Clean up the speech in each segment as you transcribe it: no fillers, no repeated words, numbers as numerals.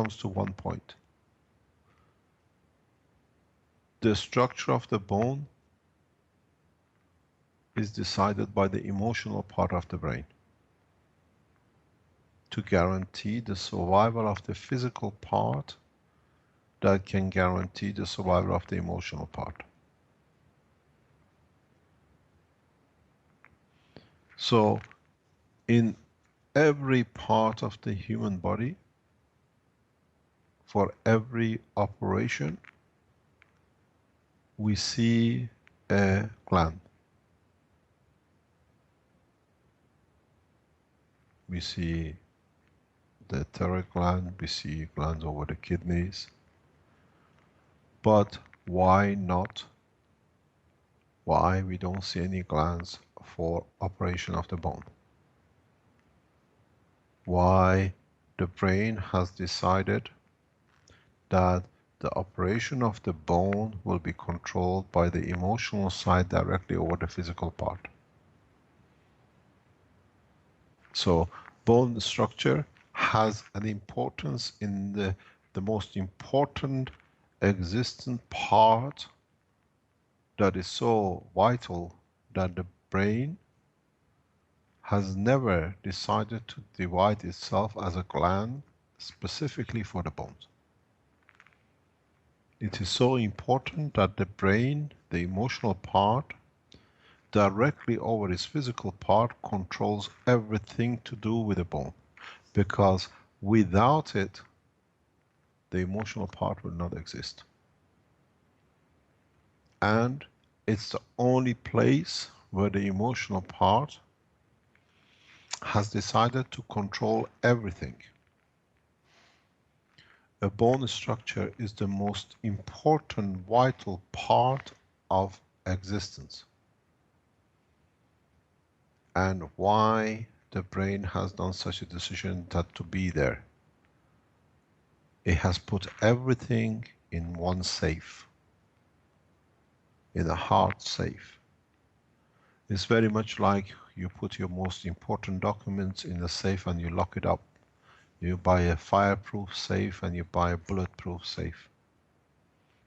comes to one point. The structure of the bone is decided by the emotional part of the brain to guarantee the survival of the physical part that can guarantee the survival of the emotional part. So, in every part of the human body, for every operation, we see a gland. We see the thyroid gland, we see glands over the kidneys. But why not? Why we don't see any glands for operation of the bone? Why the brain has decided that the operation of the bone will be controlled by the emotional side directly over the physical part. So bone structure has an importance in the most important existent part that is so vital that the brain has never decided to divide itself as a gland specifically for the bones. It is so important that the brain, the emotional part, directly over its physical part controls everything to do with the bone. Because without it, the emotional part will not exist. And it's the only place where the emotional part has decided to control everything. A bone structure is the most important, vital part of existence. And why the brain has done such a decision that to be there. It has put everything in one safe, in a hard safe. It's very much like you put your most important documents in a safe and you lock it up. You buy a fireproof safe and you buy a bulletproof safe.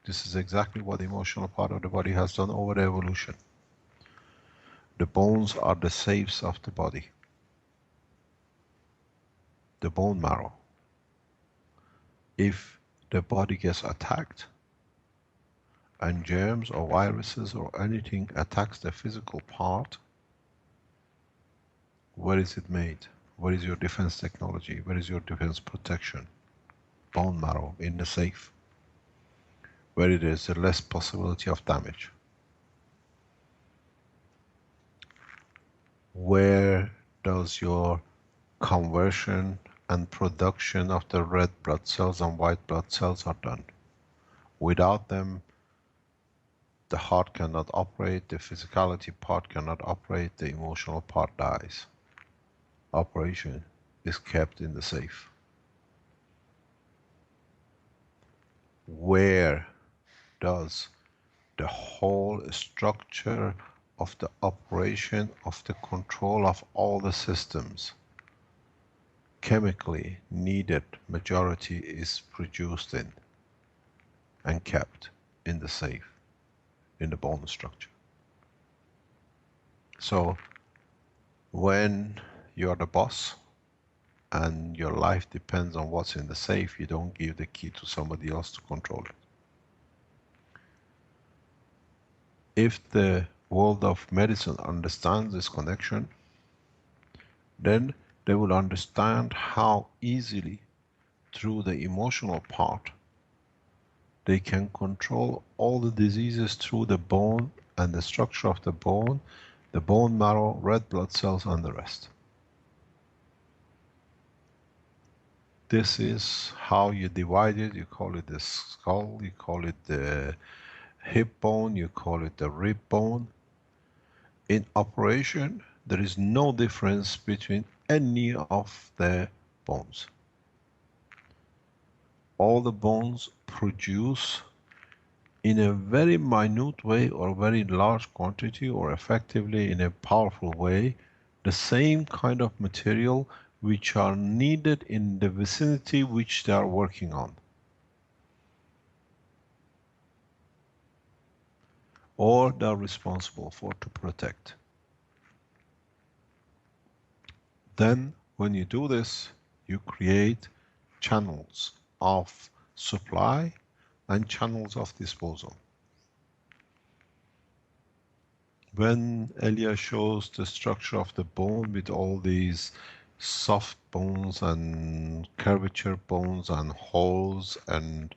This is exactly what the emotional part of the body has done over the evolution. The bones are the safes of the body. The bone marrow. If the body gets attacked and germs or viruses or anything attacks the physical part, where is it made? Where is your defense technology? Where is your defense protection? Bone marrow, in the safe. Where it is the less possibility of damage. Where does your conversion and production of the red blood cells and white blood cells are done? Without them, the heart cannot operate, the physicality part cannot operate, the emotional part dies. Operation is kept in the safe. Where does the whole structure of the operation of the control of all the systems chemically needed majority is produced in and kept in the safe, in the bone structure? So when you're the boss and your life depends on what's in the safe, you don't give the key to somebody else to control it. If the world of medicine understands this connection, then they will understand how easily, through the emotional part, they can control all the diseases through the bone and the structure of the bone marrow, red blood cells, and the rest. This is how you divide it. You call it the skull, you call it the hip bone, you call it the rib bone. In operation, there is no difference between any of the bones. All the bones produce in a very minute way or very large quantity or effectively in a powerful way the same kind of material which are needed in the vicinity which they are working on, or they are responsible for to protect. Then when you do this, you create channels of supply and channels of disposal. When Elia shows the structure of the bone with all these soft bones and curvature bones and holes and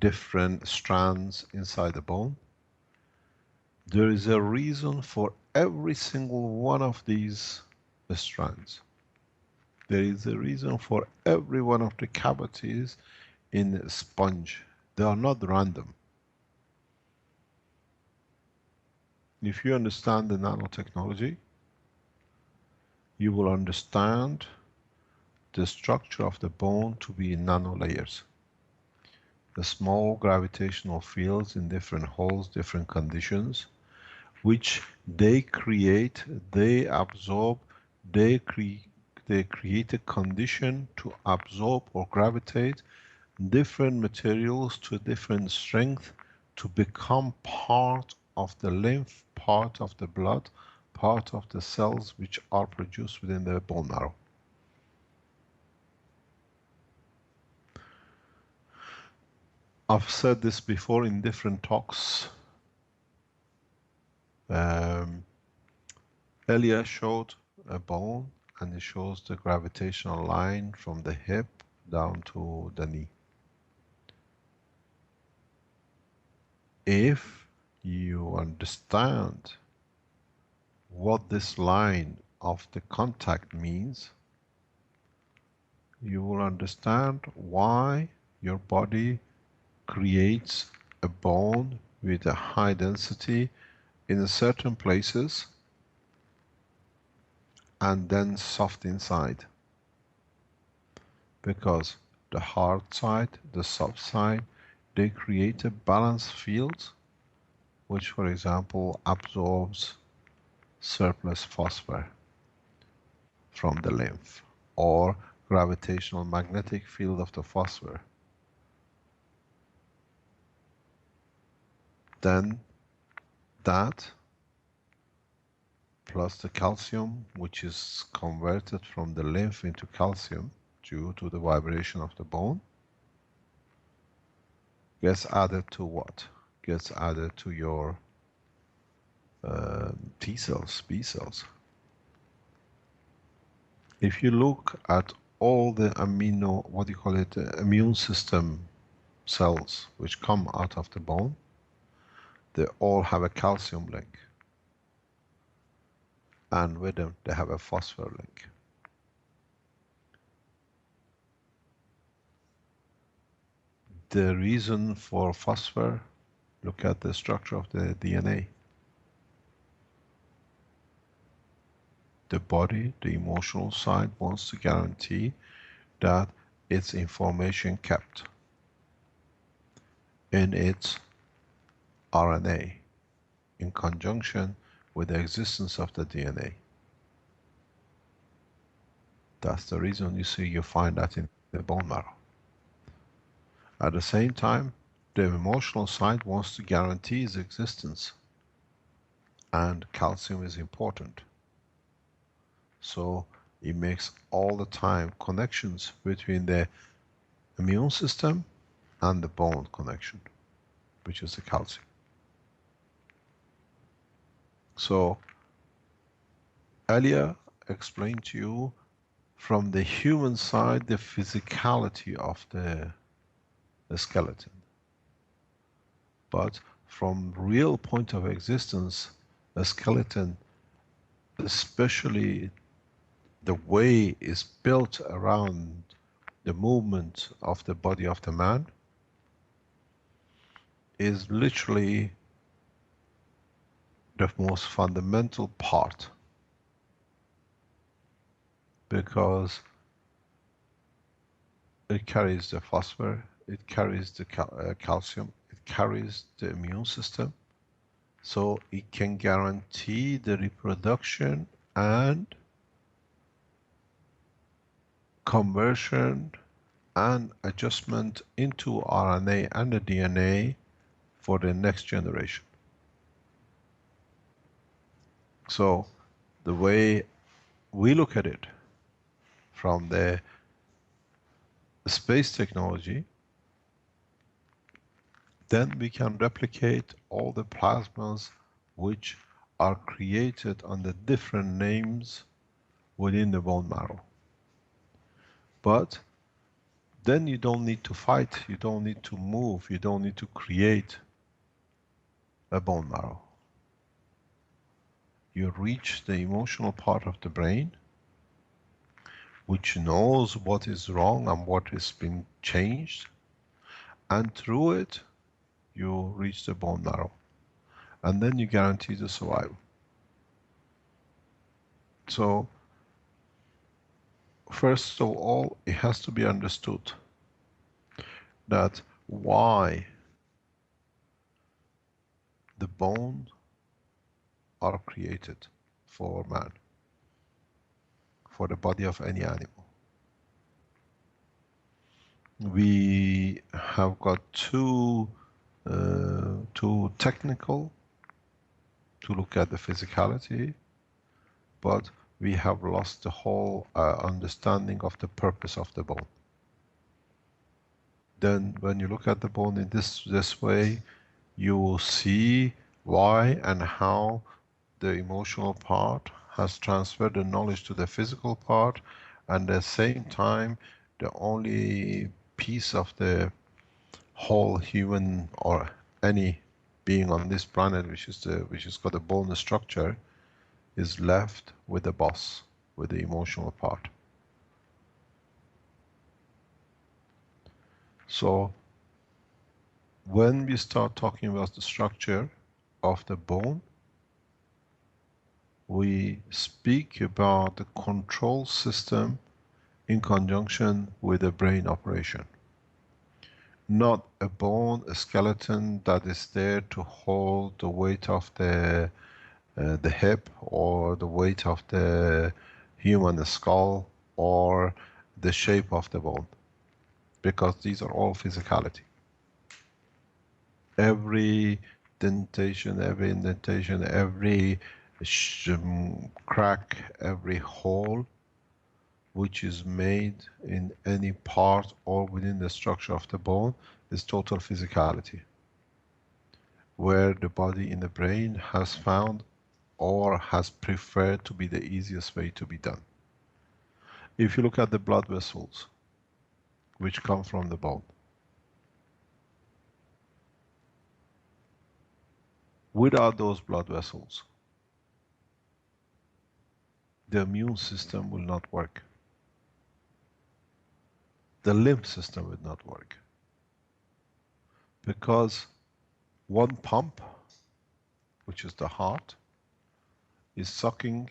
different strands inside the bone, there is a reason for every single one of these strands. There is a reason for every one of the cavities in a sponge. They are not random. If you understand the nanotechnology, you will understand the structure of the bone to be in nano layers. The small gravitational fields in different holes, different conditions, which they create, they absorb, they create a condition to absorb or gravitate different materials to different strength to become part of the lymph, part of the blood, part of the cells which are produced within the bone marrow. I've said this before in different talks. Elia showed a bone and it shows the gravitational line from the hip down to the knee. If you understand what this line of the contact means, you will understand why your body creates a bone with a high density in certain places and then soft inside. Because the hard side, the soft side, they create a balanced field which, for example, absorbs surplus phosphor from the lymph, or gravitational magnetic field of the phosphor. Then that plus the calcium, which is converted from the lymph into calcium due to the vibration of the bone, gets added to what? Gets added to your T cells, B cells. If you look at all the immune system cells which come out of the bone, they all have a calcium link. And with them, they have a phosphor link. The reason for phosphor, look at the structure of the DNA. The body, the emotional side, wants to guarantee that its information kept in its RNA in conjunction with the existence of the DNA. That's the reason you find that in the bone marrow. At the same time, the emotional side wants to guarantee its existence, and calcium is important. So it makes all the time connections between the immune system and the bone connection, which is the calcium. So earlier explained to you from the human side the physicality of the skeleton. But from real point of existence, a skeleton, especially the way it's built around the movement of the body of the man, is literally the most fundamental part, because it carries the phosphor, it carries the calcium, it carries the immune system, so it can guarantee the reproduction and conversion and adjustment into RNA and the DNA for the next generation. So the way we look at it from the space technology, then we can replicate all the plasmas which are created under different names within the bone marrow. But then you don't need to fight, you don't need to move, you don't need to create a bone marrow. You reach the emotional part of the brain, which knows what is wrong and what has been changed, and through it you reach the bone marrow, and then you guarantee the survival. So first of all, it has to be understood that why the bones are created for man, for the body of any animal. We have got too technical to look at the physicality, but we have lost the whole understanding of the purpose of the bone. Then when you look at the bone in this way, you will see why and how the emotional part has transferred the knowledge to the physical part, and at the same time the only piece of the whole human or any being on this planet which has got a bone structure is left with the boss, with the emotional part. So when we start talking about the structure of the bone, we speak about the control system in conjunction with the brain operation. Not a bone, a skeleton that is there to hold the weight of the hip or the weight of the human skull or the shape of the bone, because these are all physicality. Every dentation, every indentation, every crack, every hole which is made in any part or within the structure of the bone is total physicality, where the body in the brain has found or has preferred to be the easiest way to be done. If you look at the blood vessels which come from the bone, without those blood vessels, the immune system will not work. The lymph system will not work. Because one pump, which is the heart, is sucking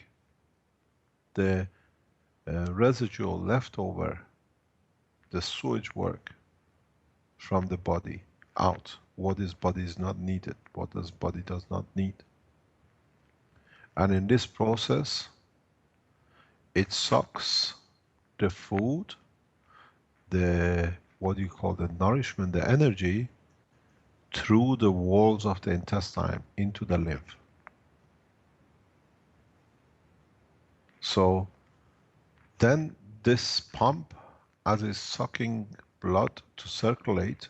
the residual leftover, the sewage work from the body out. What is body is not needed, what does body does not need. And in this process, it sucks the food, the, what you call the nourishment, the energy, through the walls of the intestine into the lymph. So then this pump, as is sucking blood to circulate,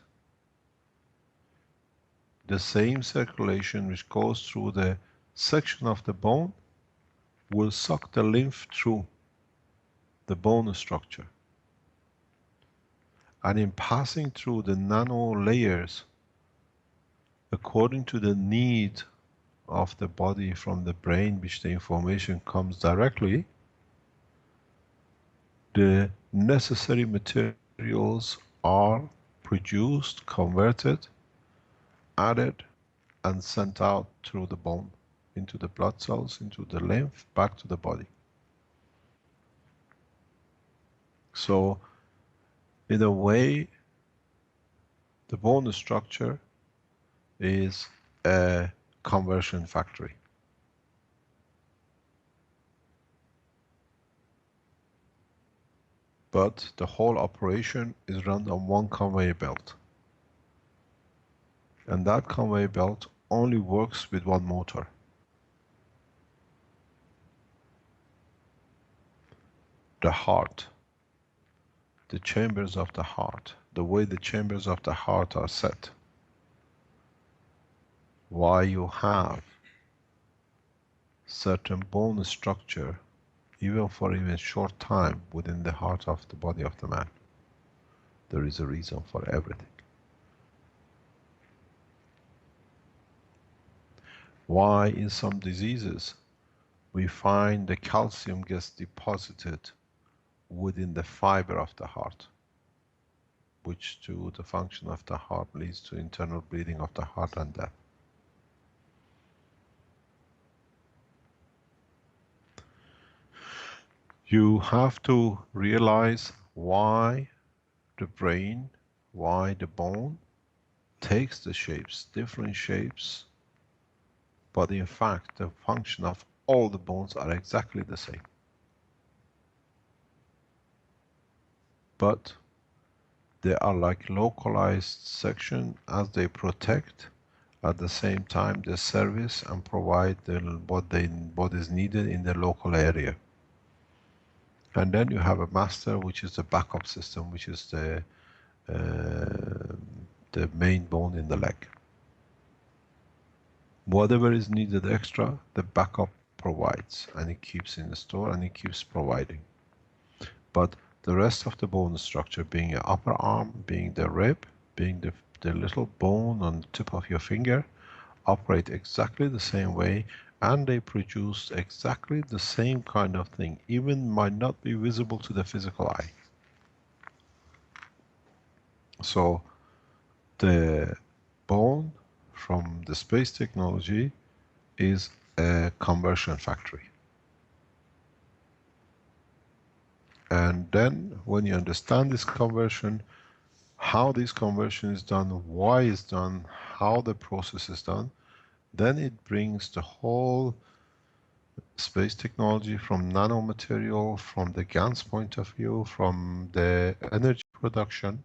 the same circulation which goes through the section of the bone will suck the lymph through the bone structure. And in passing through the nano layers, according to the need of the body from the brain, which the information comes directly, the necessary materials are produced, converted, added, and sent out through the bone, into the blood cells, into the lymph, back to the body. So, in a way, the bone structure is a conversion factory. but the whole operation is run on one conveyor belt. And that conveyor belt only works with one motor. The heart, the chambers of the heart, the way the chambers of the heart are set. Why you have certain bone structure even for even short time within the heart of the body of the man. There is a reason for everything. Why in some diseases we find the calcium gets deposited within the fiber of the heart, which to the function of the heart leads to internal bleeding of the heart and death. You have to realize why the brain, why the bone takes the shapes, different shapes, but in fact the function of all the bones are exactly the same. But they are like localized section as they protect, at the same time they service and provide what is needed in the local area. And then you have a master, which is the backup system, which is the main bone in the leg. Whatever is needed extra, the backup provides, and it keeps in the store and it keeps providing. But the rest of the bone structure, being your upper arm, being the rib, being the little bone on the tip of your finger, operate exactly the same way, and they produce exactly the same kind of thing, even might not be visible to the physical eye. So the bone from the space technology is a conversion factory. And then when you understand this conversion, how this conversion is done, why it's done, how the process is done, then it brings the whole space technology from nanomaterial, from the GAN's point of view, from the energy production,